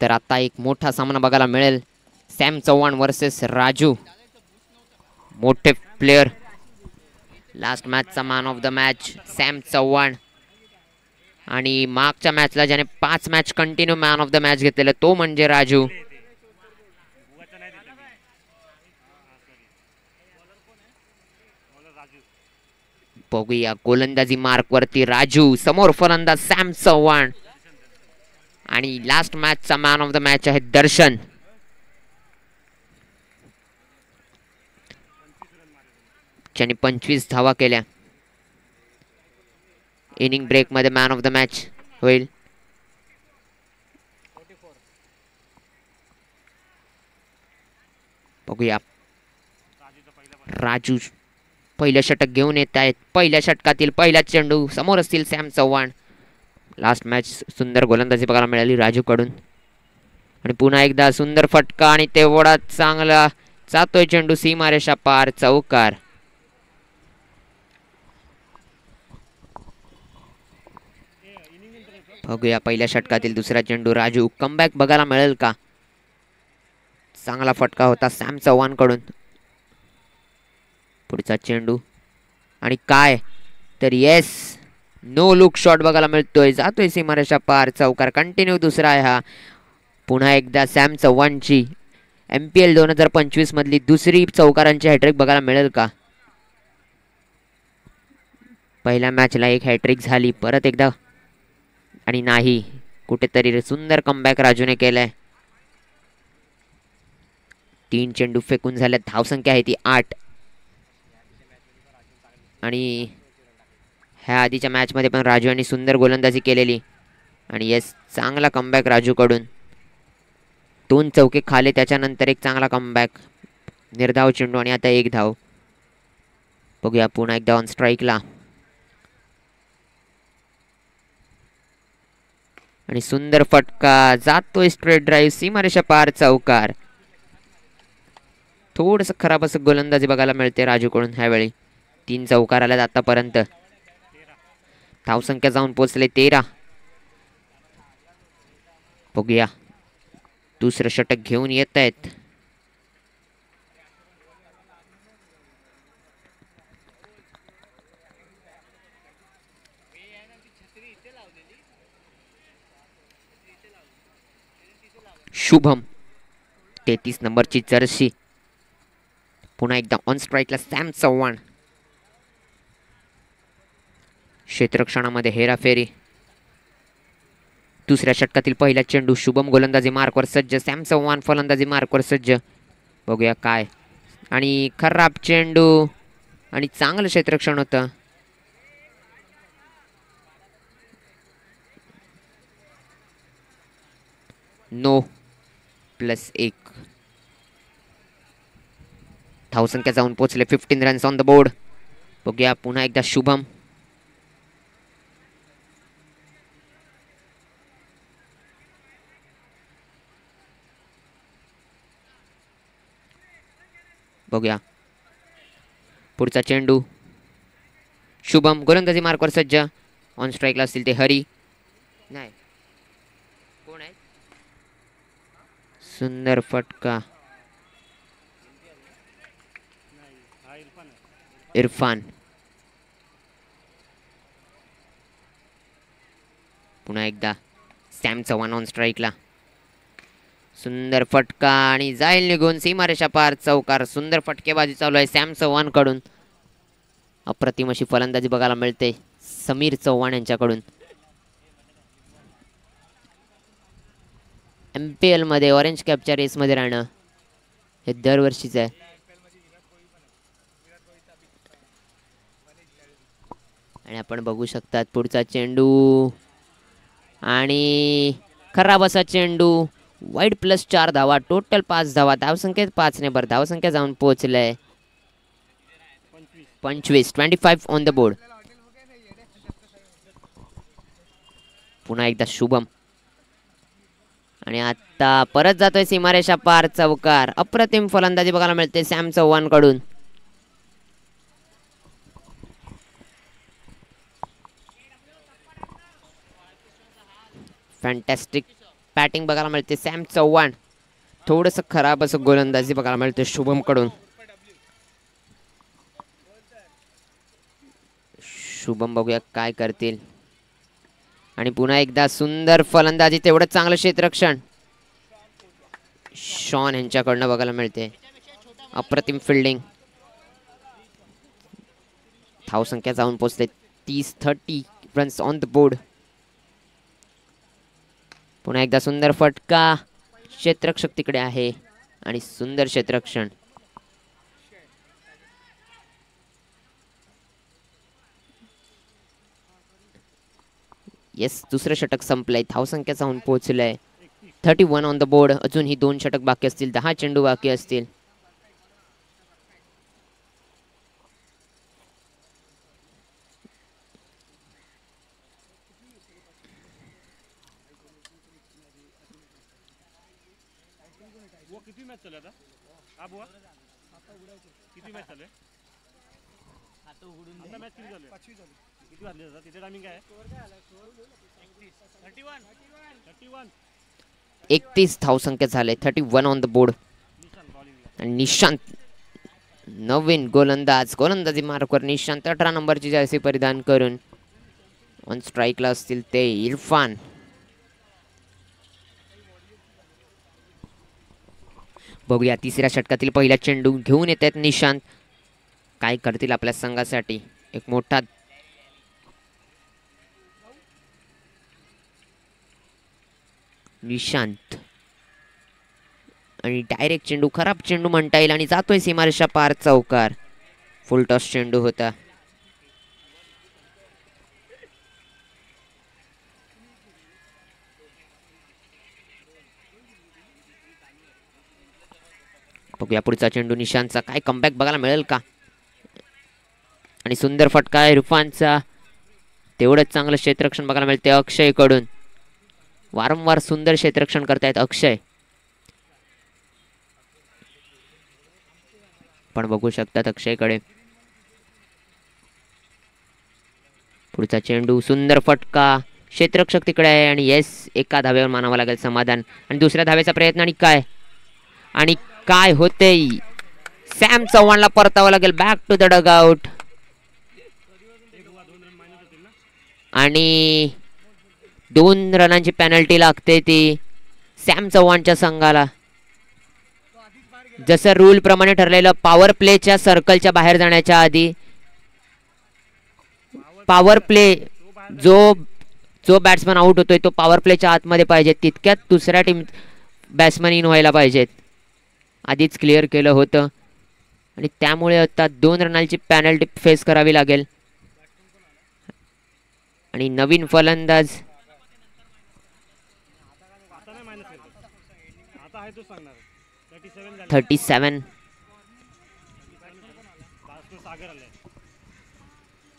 तर आता एक मोठा सामना बघायला मिळेल, सॅम चव्हाण वर्सेस राजू. मोठे प्लेयर. लास्ट मॅचचा man of the match Sam Chavan. आणि मागच्या मॅचला ज्याने 5 match continue man of the match घेतलेला तो म्हणजे राजू. बघूया गोलंदाजी मार्क वरती राजू, समोर फलंदाज सॅम चव्हाण. आणि लास्ट मॅचचा मॅन ऑफ द मॅच आहे दर्शन. ज्याने 25 धावा केल्या. इनिंग ब्रेक मध्ये मॅन ऑफ द मॅच होईल. बघूया राजू पहिलं षटक घेऊन येत आहेत. पहिल्या षटकातील पहिला चेंडू समोर असतील सॅम चव्हाण. लास्ट मॅच सुंदर गोलंदाजी बघायला मिळाली राजू कडून. आणि पुन्हा एकदा सुंदर फटका आणि तेवढा चांगला जातोय चेंडू सीमारेषा पार, चौकार. बघूया पहिल्या षटकातील दुसरा चेंडू राजू कमबॅक बघायला मिळेल का. चांगला फटका होता सॅम चव्हाण कडून. पुढचा चेंडू आणि काय तर येस, नो लुक शॉट बघायला मिळतोय, जातोय सीमारेषा पार, चौकार. कंटिन्यू दुसरा आहे हा. पुन्हा एकदा सॅम चव्हाणची MPL 2025 मधली दुसरी चौकारांची हॅट्रिक बघायला मिळेल का. पहिल्या मॅचला एक हॅट्रिक झाली, परत एकदा आणि नाही. कुठेतरी सुंदर कमबॅक राजूने केलाय. 3 चेंडू फेकून झाले, धावसंख्या आहे ती 8. आणि ह्या आधीच्या मॅचमध्ये पण राजू यांनी सुंदर गोलंदाजी केलेली. आणि येस, चांगला कमबॅक राजूकडून. 2 चौके खाले, त्याच्यानंतर एक चांगला कमबॅक. निर्धाव चेंडू आणि आता 1 धाव. बघूया पुन्हा एकदा ऑन स्ट्राईकला. आणि सुंदर फटका, जातोय स्ट्रेट ड्राईव्ह, सीमारेषा पार, चौकार. थोडंसं खराब असं गोलंदाजी बघायला मिळते राजूकडून ह्यावेळी. 3 चौकार आल्यात आतापर्यंत. धावसंख्या जाऊन पोचले 13. बघूया दुसरं षटक घेऊन येत आहेत. शुभम 33 नंबरची जर्सी. पुन्हा एकदा ऑन स्ट्राईकला सॅम चव्हाण. क्षेत्ररक्षणामध्ये हेराफेरी. दुसऱ्या षटकातील पहिला चेंडू शुभम गोलंदाजी मार्कवर सज्ज, सॅम चव्हाण फलंदाजी मार्कवर सज्ज. बघूया काय. आणि खराब चेंडू आणि चांगलं क्षेत्ररक्षण होतं. नो +1. धावसंख्या जाऊन पोचले 15 रन्स ऑन द बोर्ड. बघूया पुन्हा एकदा शुभम. बघूया पुढचा चेंडू. शुभम गोलंदाजी मार्कवर सज्ज. ऑन स्ट्राईकला असतील ते हरी. नाही, कोण आहे. सुंदर फटका. इरफान. पुन्हा एकदा सॅम चव्हाण ऑन स्ट्राईकला. सुंदर फटका आणि जाईल निघून, सीमारेषा पार, चौकार. सुंदर फटकेबाजी चालू आहे सॅम चव्हाण कडून. अप्रतिम अशी फलंदाजी बघायला मिळते समीर चव्हाण यांच्याकडून. MPL मध्ये ऑरेंज कॅपच्या रेसमध्ये राहणं हे दरवर्षीच आहे. आणि आपण बघू शकतात पुढचा चेंडू आणि खराब असा चेंडू. वाईड +4 धावा, टोटल 5 धावा. धावसंख्येत 5 ने भर, धावसंख्या जाऊन पोहोचलंय 25 ऑन द बोर्ड. पुन्हा एकदा शुभम. आणि आता परत जातोय सीमारेषा पार, चौकार. अप्रतिम फलंदाजी बघायला मिळते सॅम चव्हाण कडून. फॅन्टॅस्टिक बॅटिंग बघायला मिळते. सॅम चव्हाण थोडंसं खराब असं गोलंदाजी बघायला मिळते शुभम कडून. शुभम बघूया काय करतील. आणि पुन्हा एकदा सुंदर फलंदाजी, तेवढंच चांगलं क्षेत्ररक्षण शॉन यांच्याकडनं बघायला मिळते. अप्रतिम फिल्डिंग. धावसंख्या जाऊन पोहोचले 30 रन्स ऑन द बोर्ड. पुन्हा एकदा सुंदर फटका. क्षेत्ररक्षक तिकडे आहे आणि सुंदर क्षेत्ररक्षण. येस, दुसरं षटक संपलंय. धावसंख्या जाऊन पोहोचलंय 31 ऑन द बोर्ड. अजून ही 2 षटक बाकी असतील. 10 चेंडू बाकी असतील. किती मॅच चालू आता? हा बुवा किती मॅच चालू आहे? आता उघडून आता मॅच किती चालू आहे? 5वी चालू. किती वाजले आता? तिथे टायमिंग काय आहे? 31 धावसंख्या झाले. 31 ऑन द बोर्ड. आणि निशांत नवीन गोलंदाजी मार्कवर निशांत 18 नंबरची जर्सी परिधान करून ऑन स्ट्राईकला असतील ते इरफान. बघूया तिसऱ्या षटकातील पहिला चेंडू घेऊन येत आहेत निशांत. काय करतील आपल्या संघासाठी. एक मोठा निशांत आणि डायरेक्ट चेंडू, खराब चेंडू म्हणता येईल आणि जातोय सीमारेषा पार चौकार. फुल टॉस चेंडू होता. बघूया पुढचा चेंडू निशांतचा. काय कमबॅक बघायला मिळेल का. आणि सुंदर फटका आहे इरफानचा. तेवढंच चांगलं क्षेत्ररक्षण बघायला मिळते अक्षय कडून. वारंवार सुंदर क्षेत्ररक्षण करतायत अक्षय. पण बघू शकतात अक्षयकडे. पुढचा चेंडू, सुंदर फटका. क्षेत्ररक्षक तिकडे आहे आणि येस, एका धावेवर मानावं लागेल समाधान. आणि दुसऱ्या धावेचा प्रयत्न आणि काय होते. सॅम चव्हाणला परतावं लागेल बॅक टू द डगआउट. आणि 2 रनांची पेनल्टी लागते ती सॅम चव्हाणच्या संघाला. जसं रूल प्रमाणे ठरलेलं, पॉवर प्लेच्या सर्कलच्या बाहेर जाण्याच्या आधी पॉवर प्ले जो बॅट्समन आउट होतोय तो पॉवर प्लेच्या आतमध्ये पाहिजे. तितक्यात दुसऱ्या टीम बॅट्समन इन व्हायला पाहिजेत. आधीच क्लिअर केलं होतं आणि त्यामुळे आता 2 रनांची पेनल्टी फेस करावी लागेल. आणि नवीन फलंदाज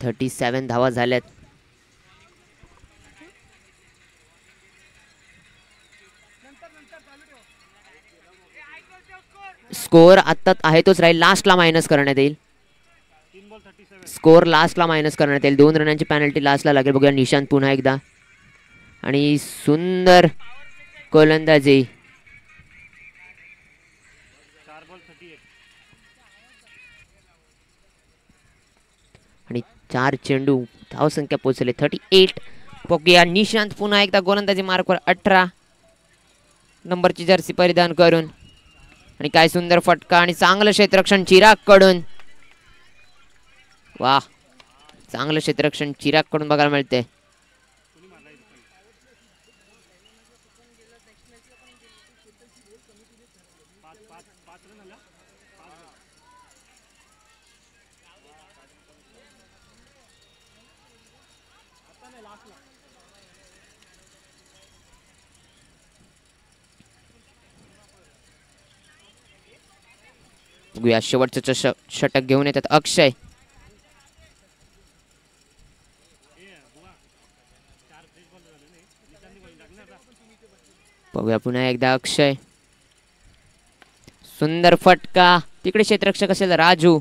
37 धावा झाल्यात. स्कोअर आता आहे तोच राहील. लास्टला मायनस करण्यात येईल. स्कोअर लास्टला मायनस करण्यात येईल. 2 रनांची पेनल्टी लास्टला लागेल. बघूया निशांत पुन्हा एकदा. आणि सुंदर गोलंदाजी. आणि 4 चेंडू, धावसंख्या पोहोचले 38. बघूया निशांत पुन्हा एकदा गोलंदाजी मार्कवर 18 नंबरची जर्सी परिधान करून. आणि काय सुंदर फटका आणि चांगलं क्षेत्ररक्षण चिराग कडून. वाह, चांगलं क्षेत्ररक्षण चिराग कडून बघायला मिळते. बघूया शेवटचं षटक घेऊन येतात अक्षय. बघूया पुन्हा एकदा अक्षय. सुंदर फटका. तिकडे क्षेत्ररक्षक असेल राजू.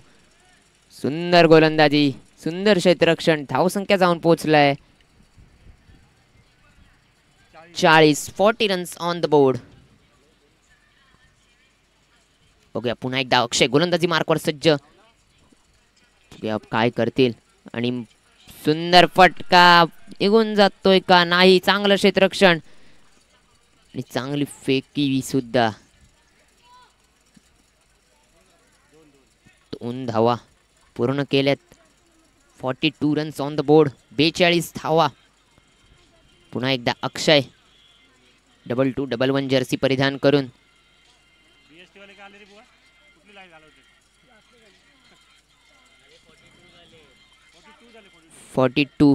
सुंदर गोलंदाजी, सुंदर क्षेत्ररक्षण. धावसंख्या जाऊन पोहोचलाय 40 रन्स ऑन द बोर्ड. बघूया पुन्हा एकदा अक्षय गोलंदाजी मार्कवर सज्ज. बघूया काय करतील. आणि सुंदर फटका निघून जातोय का नाही. चांगलं क्षेत्ररक्षण आणि चांगली फेकी सुद्धा. 2 धावा पूर्ण केल्यात. 42 रन्स ऑन द बोर्ड. 42 धावा. पुन्हा एकदा अक्षय 2211 जर्सी परिधान करून. BST वाले का आले रे बुवा? कुठली लाईन घालवते? 42.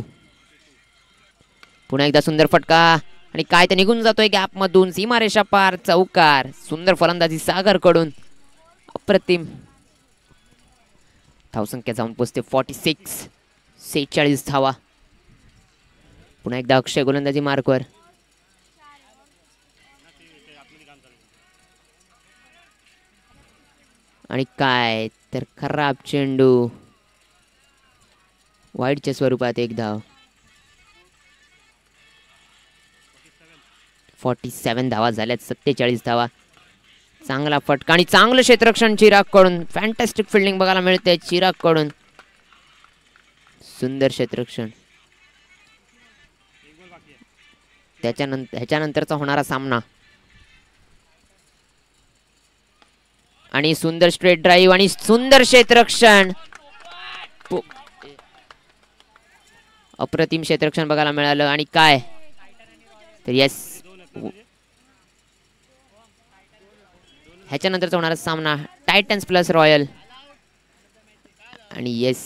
पुन्हा एकदा सुंदर फटका आणि काय ते निघून जातोय गॅप मधून. सीमारेषा पार चौकार. सुंदर फलंदाजी सागर कडून. अप्रतिम. धावसंख्या जाऊन पोचते 46. 46 धावा. पुन्हा एकदा अक्षय गोलंदाजी मार्कवर. आणि काय तर खराब चेंडू. वाईडच्या स्वरूपात एक धाव. 47 धावा झाल्यात. 47 धावा. चांगला फटका आणि चांगलं क्षेत्ररक्षण चिराग कडून. फॅन्टॅस्टिक फिल्डिंग बघायला मिळते चिराग कडून. सुंदर क्षेत्ररक्षण. ह्याच्यानंतरचा होणारा सामना. आणि सुंदर स्ट्रेट ड्राईव्ह आणि सुंदर क्षेत्ररक्षण. अप्रतिम क्षेत्ररक्षण बघायला मिळालं. आणि काय तर येस ह्याच्यानंतरचा होणारा सामना टायटन्स प्लस रॉयल. आणि येस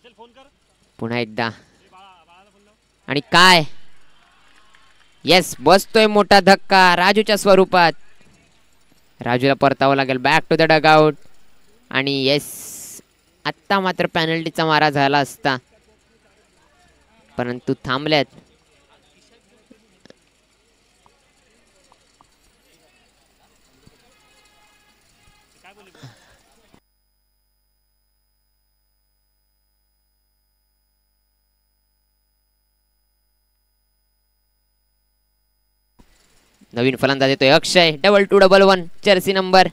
असेल फोन कर. पुन्हा एकदा बाळाला फोन लाव. आणि काय, येस, बसतोय मोठा धक्का राजूच्या स्वरूपात. राजूला परतावं लागेल बॅक टू द डगआउट. आणि येस, आत्ता मात्र पॅनल्टीचा मारा झाला असता परंतु थांबल्यात. काय बोलले? नवीन फलंदाज येतोय अक्षय. 2211 जर्सी नंबर.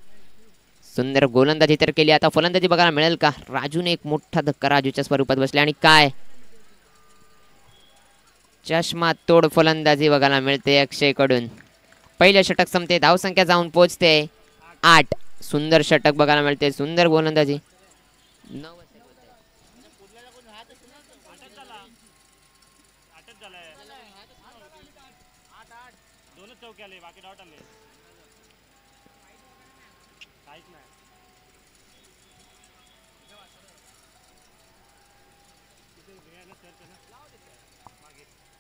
सुंदर गोलंदाजी तर केली. आता फलंदाजी बघायला मिळेल का? राजूने एक मोठा धक्का राजूच्या स्वरूपात बसले आणि काय, चष्मा तोड फलंदाजी बघायला मिळते अक्षय कडून. पहिलं षटक संपते, धावसंख्या जाऊन पोहोचते 8. सुंदर षटक बघायला मिळते, सुंदर गोलंदाजी. दोनच चौके आले, बाकी डाऊट आले. काहीच नाही.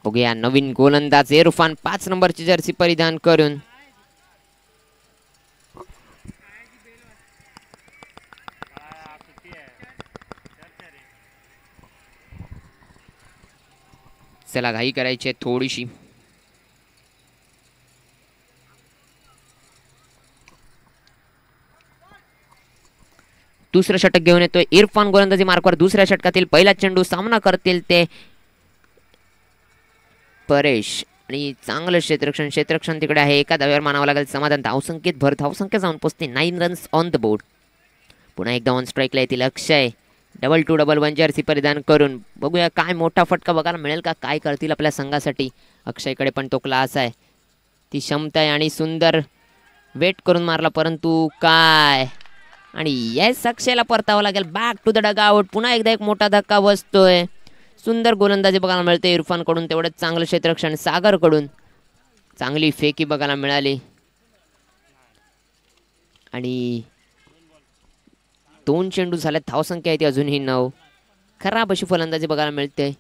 बघूया नवीन गोलंदाज इरफान 5 नंबरची जर्सी परिधान करून. चला घाई करायची आहे थोडीशी. दुसरं षटक घेऊन येतोय इरफान गोलंदाजी मार्कवर. दुसऱ्या षटकातील पहिला चेंडू सामना करतील ते परेश. आणि चांगलं क्षेत्रक्षण तिकडे आहे. एका धाव्यावर मानावं लागेल समाधान. धावसंख्येत भर, धावसंख्या जाऊन पोचते 9 रन्स ऑन द बोर्ड. पुन्हा एकदा ऑन स्ट्राईकला येतील अक्षय. 2211 जर्सी परिधान करून. बघूया काय मोठा फटका बघायला मिळेल का, काय करतील आपल्या संघासाठी. अक्षयकडे पण तो क्लास आहे, ती क्षमता आहे आणि सुंदर वेट करून मारला परंतु काय. आणि येस, अक्षयला परतावं लागेल बॅक टू द डगआउट. पुन्हा एकदा एक मोठा धक्का बसतोय. सुंदर गोलंदाजी बघायला मिळते इरफान कडून. तेवढंच चांगलं क्षेत्ररक्षण सागर कडून. चांगली फेकी बघायला मिळाली. आणि 2 चेंडू झाल्यात, धावसंख्या आहे ती अजूनही 9. खराब अशी फलंदाजी बघायला मिळते.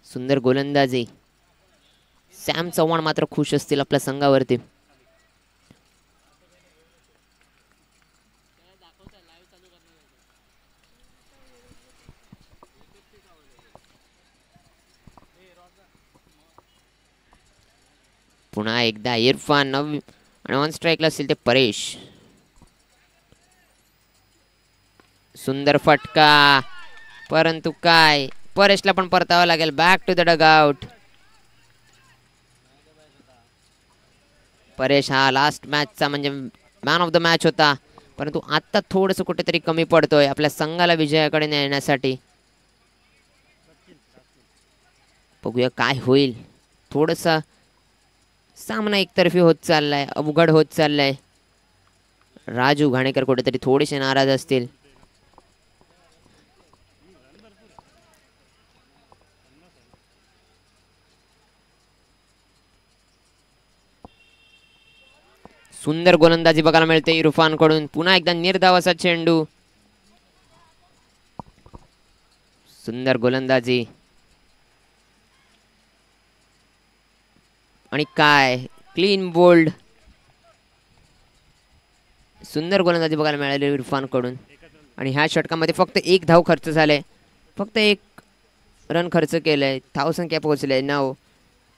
सुंदर गोलंदाजी. सॅम चव्हाण मात्र खुश असतील आपल्या संघावरती. पुन्हा एकदा इरफान आणि ऑन स्ट्राईकला असतील ते परेश. सुंदर फटका परंतु काय, परेशला पण परतावं लागेल back to the dugout. Paresh हा लास्ट मॅचचा म्हणजे मॅन ऑफ द मॅच होता परंतु आता थोडंसं कुठेतरी कमी पडतोय आपल्या संघाला विजयाकडे नेण्यासाठी. बघूया काय होईल. थोडंसं सामना एकतर्फी होत चाललाय, अवघड होत चाललाय. राजू घाणेकर कुठेतरी थोडेसे नाराज असतील. सुंदर गोलंदाजी बघायला मिळते इरफान कडून. पुन्हा एकदा निर्धावाचा चेंडू. सुंदर गोलंदाजी आणि काय, क्लीन बोल्ड. सुंदर गोलंदाजी बघायला मिळाली इरफान कडून. आणि ह्या षटकामध्ये फक्त 1 धाव खर्च झाले, फक्त 1 रन खर्च केलंय. धावसंख्या पोहोचले 9.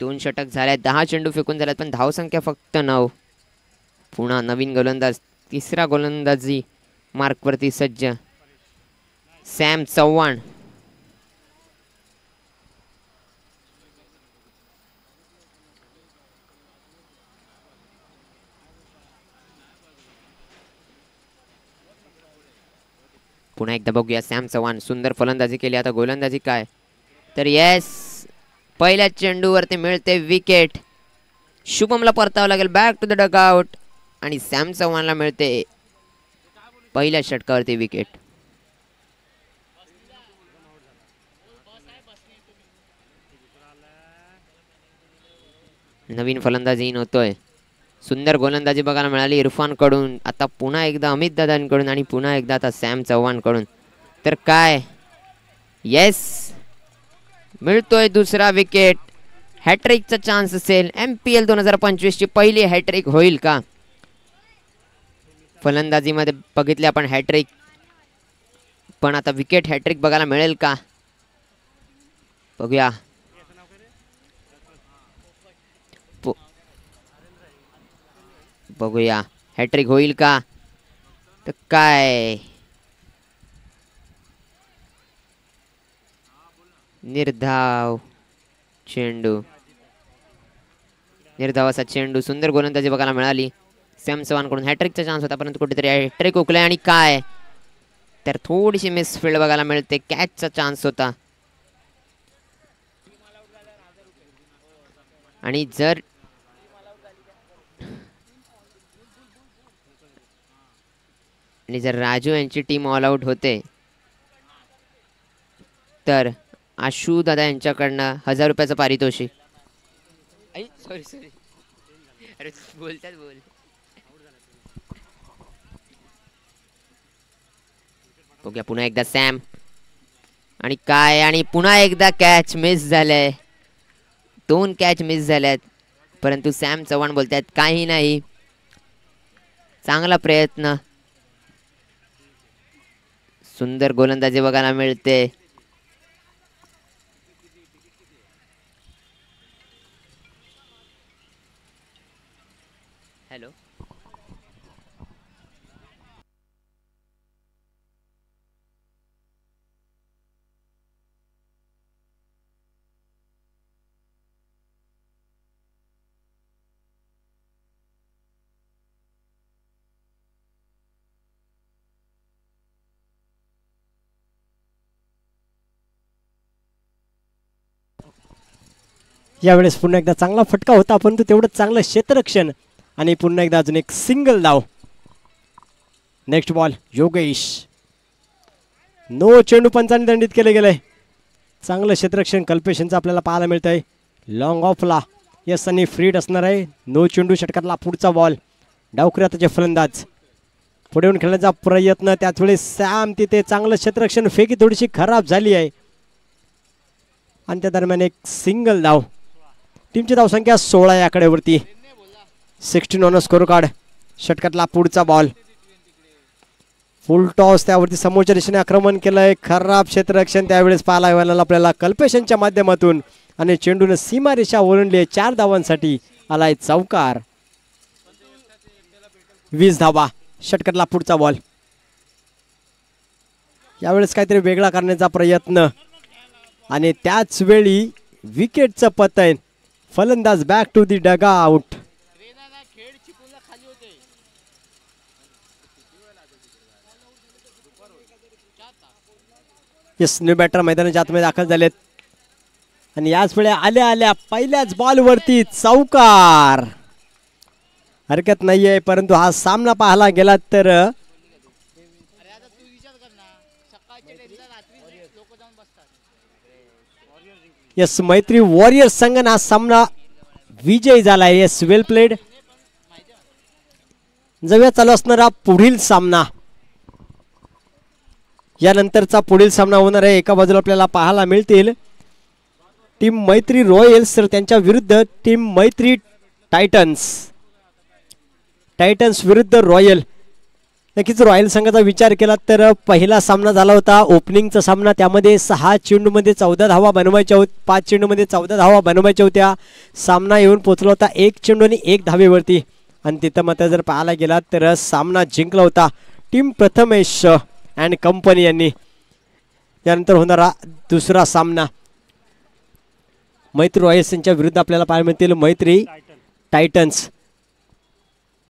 2 षटक झाले, 10 चेंडू फेकून झाल्यात पण धावसंख्या फक्त 9. पुन्हा नवीन गोलंदाज, तिसरा गोलंदाजी मार्कवरती सज्ज सॅम चव्हाण. पुन्हा एकदा बघूया सॅम चव्हाण. सुंदर फलंदाजी केली. आता गोलंदाजी काय, तर येस, पहिल्या चेंडूवरती मिळते विकेट. शुभमला परतावं लागेल बॅक टू द डगआउट. आणि सॅम चव्हाणला मिळते पहिल्या षटकावरती विकेट. नवीन फलंदाजी होतोय. सुंदर गोलंदाजी बघायला मिळाली इरफान कडून. आता पुन्हा एकदा अमित दादांकडून आणि पुन्हा एकदा आता सॅम चव्हाण कडून. तर काय, येस, मिळतोय दुसरा विकेट. हॅट्रिकचा चान्स असेल. MPL 2025 ची पहिली हॅट्रिक होईल का? फलंदाजीमध्ये बघितले आपण हॅट्रिक, पण आता विकेट हॅट्रिक बघायला मिळेल का? बघूया. बघूया हॅट्रिक होईल का? तर काय निर्धाव चेंडू, निर्धावाचा चेंडू. सुंदर गोलंदाजी बघायला मिळाली सॅम चव्हाणकडून. हॅट्रिकचा चान्स होता परंतु कुठेतरी हॅट्रिक हुकलाय. आणि काय तर थोडीशी मिसफिल्ड बघायला मिळते. कॅचचा चान्स होता. आणि जर राजू यांची टीम ऑल आउट होते तर आशू दादा यांच्याकडनं 1000 रुपयाचं पारितोषिक. सॉरी अरे बोलतात बोल. बघूया पुन्हा एकदा सॅम. आणि काय, आणि पुन्हा एकदा कॅच मिस झालंय. 2 कॅच मिस झाल्यात परंतु सॅम चव्हाण बोलतात काही नाही, चांगला प्रयत्न. सुंदर गोलंदाजी बघायला मिळते. हॅलो, यावेळेस पुन्हा एकदा चांगला फटका होता परंतु तेवढं चांगलं क्षेत्ररक्षण. आणि पुन्हा एकदा अजून एक सिंगल धाव. Next ball Yogesh. नो चेंडू पंचाने दंडित केले गेले. चांगलं क्षेत्ररक्षण कल्पेशनचं आपल्याला पाहायला मिळत आहे. लॉंग ऑफला यस आणि फ्रीड असणार आहे. नो चेंडू षटकातला पुढचा बॉल. डावखुरी आताचे फलंदाज पुढे येऊन खेळण्याचा प्रयत्न. त्याच वेळेस सॅम तिथे चांगलं क्षेत्ररक्षण. फेकी थोडीशी खराब झाली आहे आणि त्या दरम्यान एक सिंगल धाव. टीमची धावसंख्या 16 या आकड्यावरती. 16 ऑन स्कोर कार्ड. षटकातला पुढचा बॉल. फुल टॉस, त्यावरती समोरच्या दिशेने आक्रमण केलंय. खराब क्षेत्ररक्षण त्यावेळेस पाहायला मिळालं आपल्याला कल्पेशनच्या माध्यमातून. आणि चेंडून सीमारेषा ओलांडली. 4 धावांसाठी आलाय चौकार. 20 धावा. षटकातला पुढचा बॉल. यावेळेस काहीतरी वेगळा करण्याचा प्रयत्न आणि त्याच वेळी विकेटचं पतन. फलंदाज back to the dugout. Yes, new batter मैदानाच्या आतमध्ये दाखल झालेत आणि याच वेळी आल्या आल्या पहिल्याच बॉलवरती चौकार. हरकत नाहीये परंतु हा सामना पाहायला गेला तर येस मैत्री वॉरियर्स संघाने हा सामना विजयी झाला. येस, वेल प्लेड. जवळ चालू असणारा पुढील सामना, यानंतरचा पुढील सामना होणार आहे. एका बाजूला आपल्याला पाहायला मिळतील टीम मैत्री रॉयल्स तर त्यांच्या विरुद्ध टीम मैत्री टायटन्स. टायटन्स विरुद्ध रॉयल. नक्कीच रॉयल संघाचा विचार केला तर पहिला सामना झाला होता ओपनिंगचा सामना. त्यामध्ये 6 चेंडूमध्ये 14 धावा बनवायच्या होत्या. 5 चेंडूमध्ये 14 धावा बनवायच्या होत्या. सामना येऊन पोहोचला होता 1 चेंडू आणि 1 धावेवरती. आणि तिथं मात्र जर पाहायला गेला तर सामना जिंकला होता टीम प्रथमेश अँड कंपनी यांनी. त्यानंतर होणारा दुसरा सामना मैत्री रॉयल्स यांच्या विरुद्ध आपल्याला पाहायला मिळतील मैत्री टायटन्स.